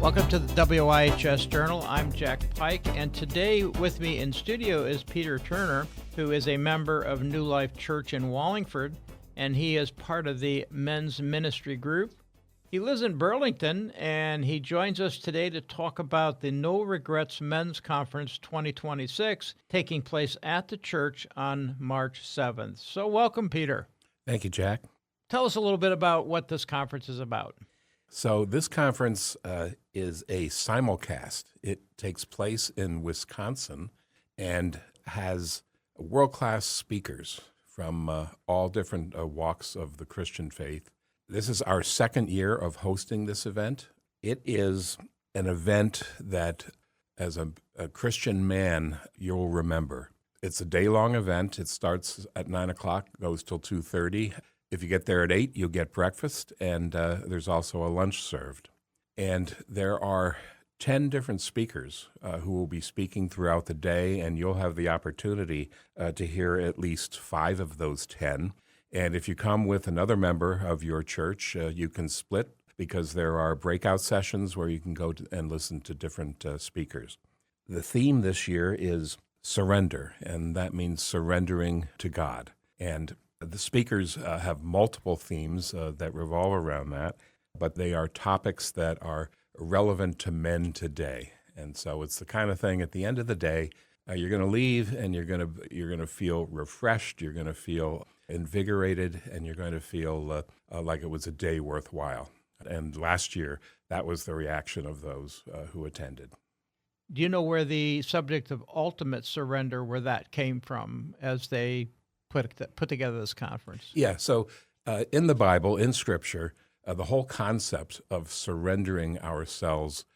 Welcome to the WIHS Journal. I'm Jack Pike, and today with me in studio is Peter Turner, who is a member of New Life Church in Wallingford, and he is part of the men's ministry group. He lives in Burlington, and he joins us today to talk about the No Regrets Men's Conference 2026 taking place at the church on March 7th. So welcome, Peter. Thank you, Jack. Tell us a little bit about what this conference is about. So this conference is a simulcast. It takes place in Wisconsin and has world-class speakers from all different walks of the Christian faith. This is our second year of hosting this event. It is an event that, as a Christian man, you'll remember. It's a day-long event. It starts at 9 o'clock, goes till 2:30. If you get there at 8, you'll get breakfast, and there's also a lunch served. And there are 10 different speakers who will be speaking throughout the day, and you'll have the opportunity to hear at least 5 of those 10. And if you come with another member of your church, you can split because there are breakout sessions where you can go and listen to different speakers. The theme this year is surrender, and that means surrendering to God. And the speakers have multiple themes that revolve around that, but they are topics that are relevant to men today. And so it's the kind of thing at the end of the day, you're going to leave and you're going to feel refreshed, you're going to feel invigorated, and you're going to feel like it was a day worthwhile. And last year, that was the reaction of those who attended. Do you know where the subject of ultimate surrender, where that came from as they put together this conference? Yeah, so in the Bible, in Scripture, the whole concept of surrendering ourselves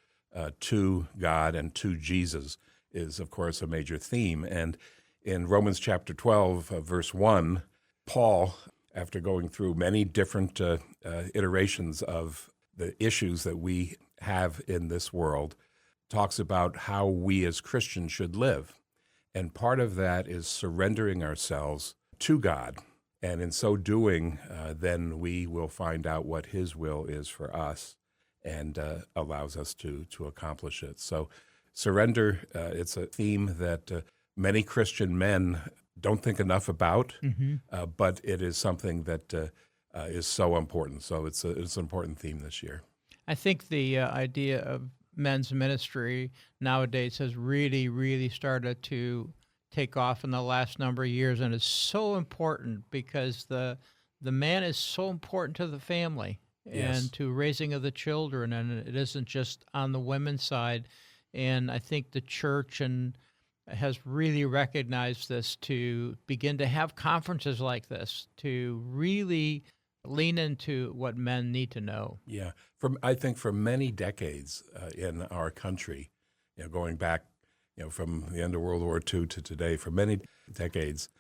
to God and to Jesus is, of course, a major theme. And in Romans chapter 12, verse 1, Paul, after going through many different iterations of the issues that we have in this world, talks about how we as Christians should live. And part of that is surrendering ourselves to God. And in so doing, then we will find out what His will is for us and allows us to accomplish it. So surrender, it's a theme that many Christian men don't think enough about, but it is something that is so important. So it's an important theme this year. I think the idea of men's ministry nowadays has really, really started to take off in the last number of years, and it's so important because the man is so important to the family and to raising of the children, and it isn't just on the women's side. And I think the church has really recognized this to begin to have conferences like this to really lean into what men need to know. Yeah, I think for many decades in our country, going back from the end of World War II to today, for many decades,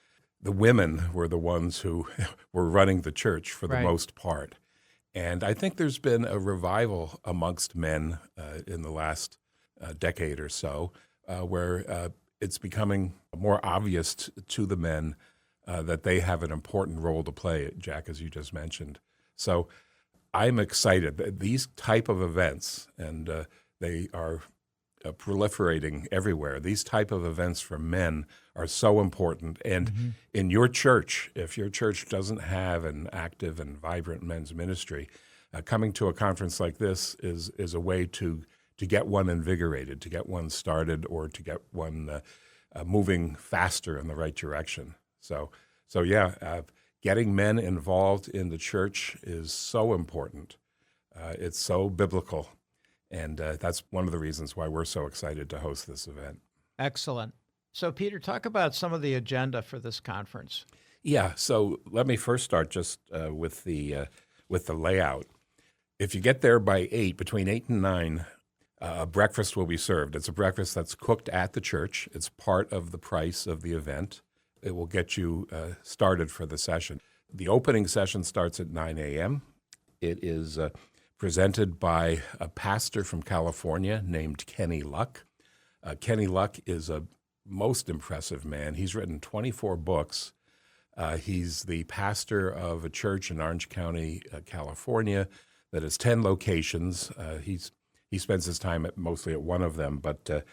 the women were the ones who were running the church for the most part. And I think there's been a revival amongst men in the last decade or so, where it's becoming more obvious to the men that they have an important role to play, Jack, as you just mentioned. So I'm excited that these type of events, and they are proliferating everywhere. These type of events for men are so important. And in your church, if your church doesn't have an active and vibrant men's ministry, coming to a conference like this is a way to get one invigorated, to get one started, or to get one moving faster in the right direction. So getting men involved in the church is so important. It's so biblical. And that's one of the reasons why we're so excited to host this event. Excellent. So, Peter, talk about some of the agenda for this conference. Yeah, so let me first start just with the layout. If you get there by 8, between 8 and 9, breakfast will be served. It's a breakfast that's cooked at the church. It's part of the price of the event. It will get you started for the session. The opening session starts at 9 a.m. It is presented by a pastor from California named Kenny Luck. Kenny Luck is a most impressive man. He's written 24 books. He's the pastor of a church in Orange County, California, that has 10 locations. he spends his time mostly at one of them, but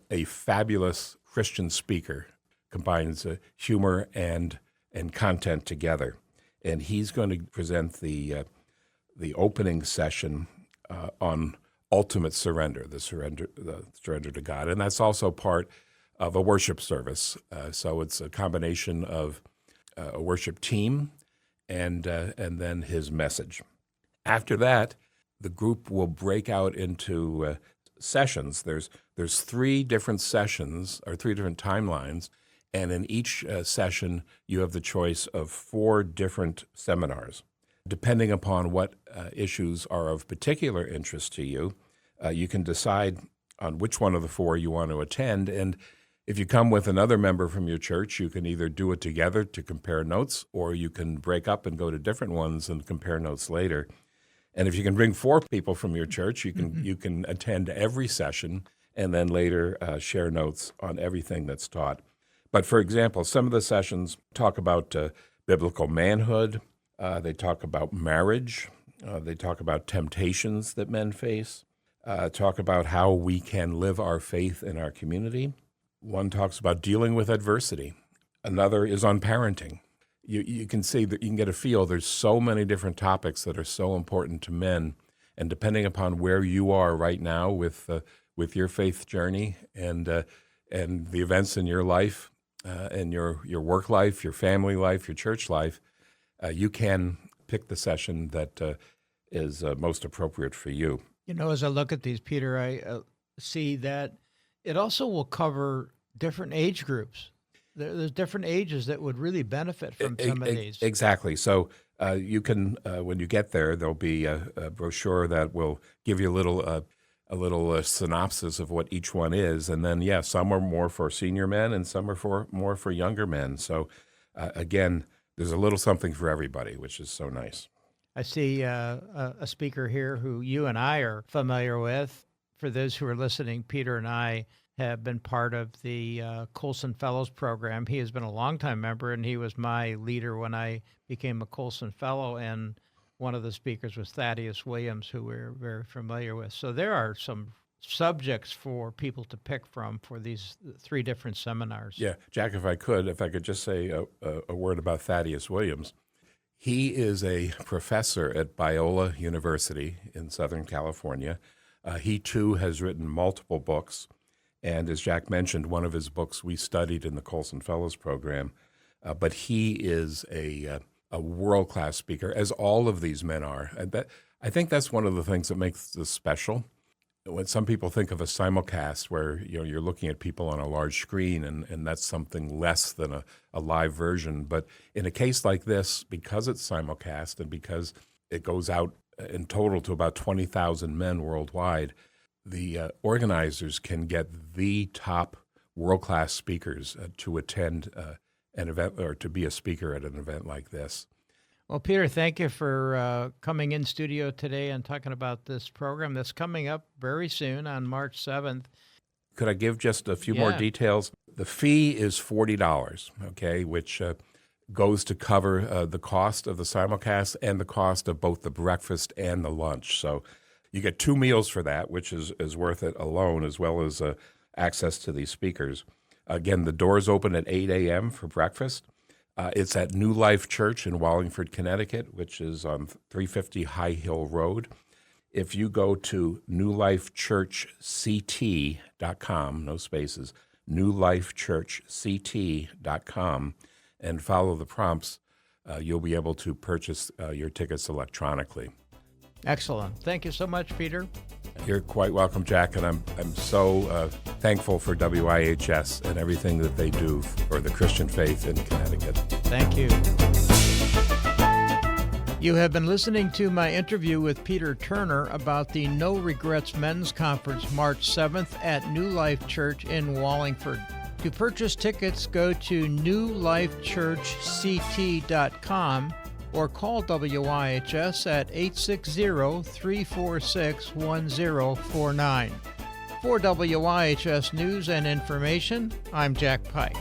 a fabulous Christian speaker combines humor and content together. And he's going to present the opening session on ultimate surrender, the surrender to God. And that's also part of a worship service. So it's a combination of a worship team and then his message. After that, the group will break out into sessions. There's 3 different sessions or 3 different timelines, and in each session you have the choice of 4 different seminars. Depending upon what issues are of particular interest to you, you can decide on which one of the 4 you want to attend. And if you come with another member from your church, you can either do it together to compare notes, or you can break up and go to different ones and compare notes later. And if you can bring 4 people from your church, you can attend every session and then later share notes on everything that's taught. But for example, some of the sessions talk about biblical manhood. They talk about marriage. They talk about temptations that men face. Talk about how we can live our faith in our community. One talks about dealing with adversity. Another is on parenting. You can see that you can get a feel. There's so many different topics that are so important to men, and depending upon where you are right now with your faith journey and the events in your life and your work life, your family life, your church life, you can pick the session that is most appropriate for you. You know, as I look at these, Peter, I see that it also will cover different age groups. There's different ages that would really benefit from some of these. Exactly. So you can, when you get there, there'll be a brochure that will give you a little synopsis of what each one is, and then some are more for senior men, and some are more for younger men. So again, there's a little something for everybody, which is so nice. I see a speaker here who you and I are familiar with. For those who are listening, Peter and I have been part of the Colson Fellows program. He has been a longtime member, and he was my leader when I became a Colson Fellow, and one of the speakers was Thaddeus Williams, who we're very familiar with. So there are some subjects for people to pick from for these 3 different seminars. Yeah, Jack, if I could just say a word about Thaddeus Williams. He is a professor at Biola University in Southern California. He, too, has written multiple books. And as Jack mentioned, one of his books we studied in the Colson Fellows program. But he is a world-class speaker, as all of these men are. And I think that's one of the things that makes this special. When some people think of a simulcast where you're looking at people on a large screen, and that's something less than a live version. But in a case like this, because it's simulcast and because it goes out in total to about 20,000 men worldwide, the organizers can get the top world-class speakers to attend an event or to be a speaker at an event like this. Well, Peter, thank you for coming in studio today and talking about this program that's coming up very soon on March 7th. Could I give just a few more details? The fee is $40, okay, which goes to cover the cost of the simulcast and the cost of both the breakfast and the lunch. So you get 2 meals for that, which is worth it alone, as well as access to these speakers. Again, the doors open at 8 a.m. for breakfast. It's at New Life Church in Wallingford, Connecticut, which is on 350 High Hill Road. If you go to newlifechurchct.com, no spaces, newlifechurchct.com, and follow the prompts, you'll be able to purchase your tickets electronically. Excellent. Thank you so much, Peter. You're quite welcome, Jack, and I'm so thankful for WIHS and everything that they do for the Christian faith in Connecticut. Thank you. You have been listening to my interview with Peter Turner about the No Regrets Men's Conference March 7th at New Life Church in Wallingford. To purchase tickets, go to newlifechurchct.com or call WIHS at 860-346-1049. For WIHS News and Information, I'm Jack Pike.